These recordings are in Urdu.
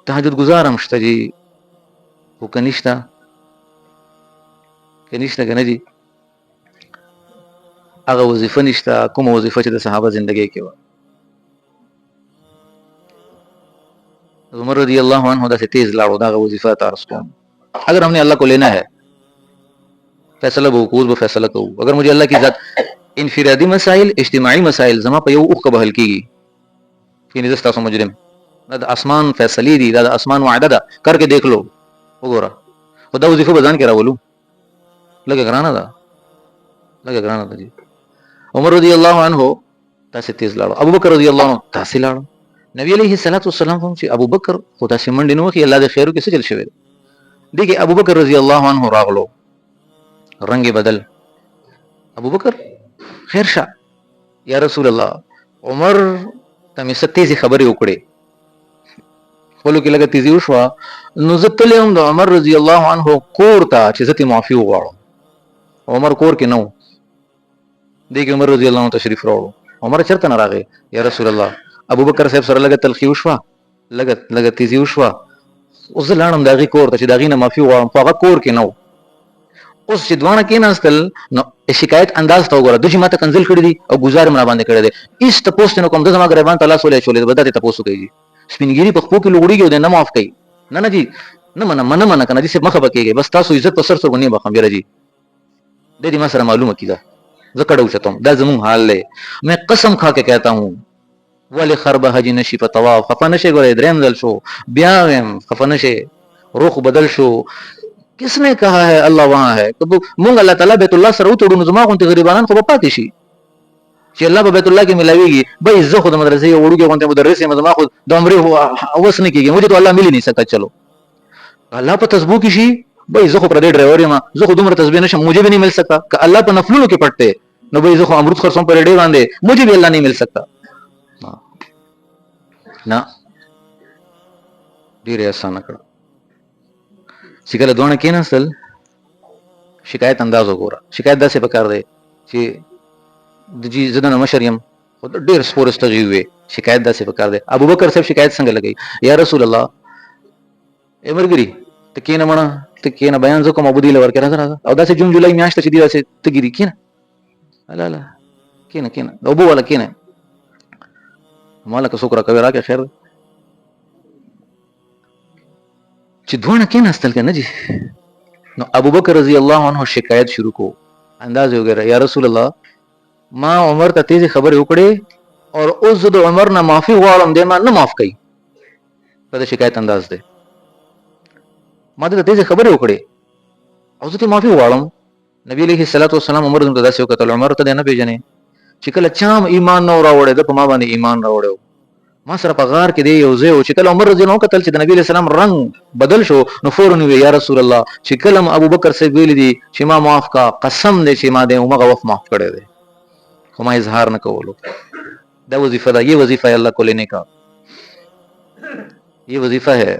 تهجد گزار هم شته جی، خو که نشته کنه جی هغه وظیفه نشته کومه وظیفه چې د صحابه زندګۍ کې وه. عمر رضی اللہ عنہ دا سے تیز لاڑو دا وظیفہ تعرض کو. اگر ہم نے اللہ کو لینا ہے فیصلہ بوقوز فیصلہ کو. اگر مجھے اللہ کی ذات انفرادی مسائل اجتماعی مسائل زما په یو اوخ کا بهل کیږي کینې دستا سو مجرم دا د اسمان فیصله دي، دا د اسمان وعده ده، کر کے دیکھ لو وګوره. خدا وظیفه بزان کې راولو لګه ګرانه ده جی. عمر رضی اللہ عنہ تاسو تیز لاړو، ابو بکر رضی اللہ عنہ تاسو لاړو. نبی علیہ الصلوۃ والسلام هم چې ابو بکر خدا سي منډ نو کې الله دې خیرو کې څه چل شوی دی کې ابو بکر رضی اللہ عنہ راغلو رنگ بدل. ابو بکر خیر شه یا رسول الله، عمر تمه ستې خبرې وکړې خپل کې لګه تیزی وشو نو زتلهم د عمر رضی اللہ عنہ کور ته چې زتي معافي وغواړم. عمر کور کې نو دی کې عمر رضی اللہ عنہ تشریف راوړو. عمر چرته نه راغی یا رسول الله. ابو بکر صاحب سره لګه تلخی وشو لګه تیزی وشو. اوس لاړم داغي کور ته چې داغي نه معافي وغواړم، هغه کور کې نو. اوس چې دوانه کې ناستل نو شکایت انداز ته وګوره، دوی ماته کنزل کړی دي او گزار منا باندې کړی دي. ایس ته پوسټ نه کوم د زما غریبان تعالی سولې چولې بدته ته پوسو کوي سپینګيري په خپل کې لوګړي کې نه معاف کوي. نه جی نه منه کنه دې مخه بکیږي، بس تاسو عزت په سر سر ونی بخم بیره جی. د دې ما سره معلومه کیده زکړه وچتم دا زمون حال له. میں قسم کھا کے کہتا ہوں ولی خربه حج نشی په طواف خفه نشي. ګورې دریم ځل شو بیا ویم خفه نشي، روح بدل شو. کس نے کہا ہے اللہ وہاں ہے؟ مونږ الله تعالی بیت الله سره وتړو نو زما غونته غریبانان خو په پاتې شي چې الله په بیت الله کې ملاويږي. به زه خو د مدرسې یو وړوکی غونته مدرس یم، زما خو د عمرې اوس نه کېږي، مجھے تو الله مل نہیں سکتا. چلو الله په تسبیح کې شي، به زه خو پر دې ډرایور یم، زه خو دومره تسبیح نشم، مجھے بھی نہیں مل سکتا. که الله په نفلونو کې پټته نو به زه خو امرود خرڅوم پر دې باندې، مجھے بھی الله نہیں مل سکتا. نه ډیره آسان کړه چې کله دوه کې نسل شکایت انداز وګوره. شکایت داسې پکار دی چې د جی زدن مشریم ډیر سپورستغي وي. شکایت داسې پکار دی. ابو بکر صاحب شکایت څنګه لګی یا رسول الله امرګری ته کینه مړه ته کینه بیان زکه مبودی لور کې راځه او داسې جون جولای میاشت چې دی داسې تګری کینه لا کینه او بو ولا کینه مالک شکر کوي راکه خیر چې دوه کې نستل کنه جی. نو ابو بکر رضی اللہ عنہ شکایت شروع کو انداز وغیرہ یا رسول الله ما عمر ته تیز خبر وکړي اور اوس د عمر نه معافي غواړم دې ما نه معاف کړي. دا شکایت انداز دی. ما ته تیز خبر وکړي او زه ته معافي غواړم. نبی علیہ الصلوۃ والسلام عمر ته داسې وکړل، عمر ته نه پیژنې چې کله چام ایمان نه راوړې د په ما باندې ایمان راوړو. ما سره په غار کې دی یو ځای او چې کله عمر رضی الله عنه کتل چې د نبی علیہ السلام رنگ بدل شو نو فورن وی یا رسول الله چې کلم ابو بکر سے ویل دي چې ما معاف کا، قسم دې چې ما دې عمر وف معاف کړی دی، خو ما اظهار نه کولو. دا وظیفه ده، یہ وظیفہ ہے اللہ کو لینے کا، یہ وظیفہ ہے.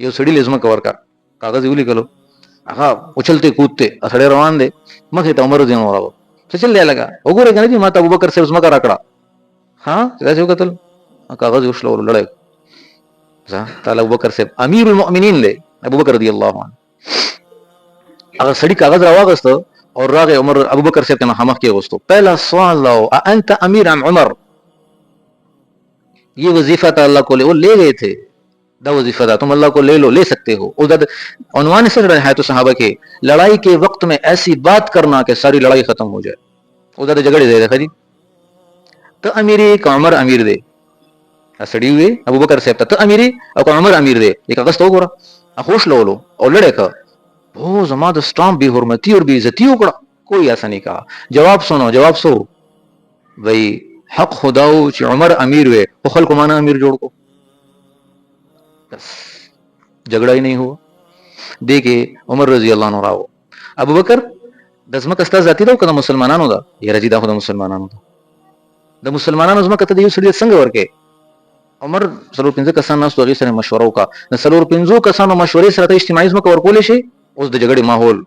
یو سړی لازم کور کا کاغذ یو لیکلو هغه اچلته کودته اسړی روان دی مخې ته عمر رضی الله عنه څه چل دی لگا وګوره کنه چې ما ته ابو بکر سے زما کا راکړه ها دا څه وکتل کاغذ یو شلو لړای ځا تعالی ابو بکر سے امیر المؤمنین له ابو بکر رضی الله عنه هغه سړی کاغذ راوغست اور راغه عمر ابو بکر سے کنه مخ کې غوستو. پہلا سوال لاو انت امیر ام عمر؟ یہ وظیفہ تو اللہ کو لے گئے تھے، دا وظیفہ تھا، تم اللہ کو لے لو، لے سکتے ہو. عنوان سے ہے تو صحابہ کے لڑائی کے وقت میں ایسی بات کرنا کہ ساری لڑائی ختم ہو جائے. ادھر جگڑے دے دیکھا جی تو امیری کا عمر امیر دے سڑی ہوئے ابو بکر صاحب تو امیری اور عمر امیر دے ایک اگست ہو گورا خوش لو لو اور لڑے کا وہ زماد اسٹام بھی حرمتی اور بھی عزتی ہو پڑا. کوئی ایسا نہیں کہا. جواب سنو، جواب سو بھائی حق خداو چې عمر امیر ہوئے وہ خلق مانا امیر جوڑ کو بس جھگڑا ہی نہیں ہوا. دیکھے عمر رضی اللہ عنہ راو ابو بکر دزمک استا ذاتی دا کدا مسلمانانو دا یا رجی دا خدا مسلمانانو دا د مسلمانانو زما کته د یو سړي څنګه ورکه. عمر سلور پنځه کسان ناس توغي سره مشوره وکا د سلور پنځو کسانو مشورې سره ته اجتماعي زما ورکول شي. اوس د جګړې ماحول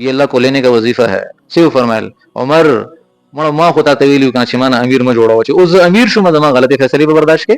یہ اللہ کو لینے کا وظیفہ ہے. سیو فرمایل عمر ما خو ته ویلو کنه چې ما امیر ما جوړاو چې اوس امیر شوم زما غلطي فیصله به برداشت کې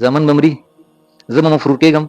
zaman bamri zama mafruke gam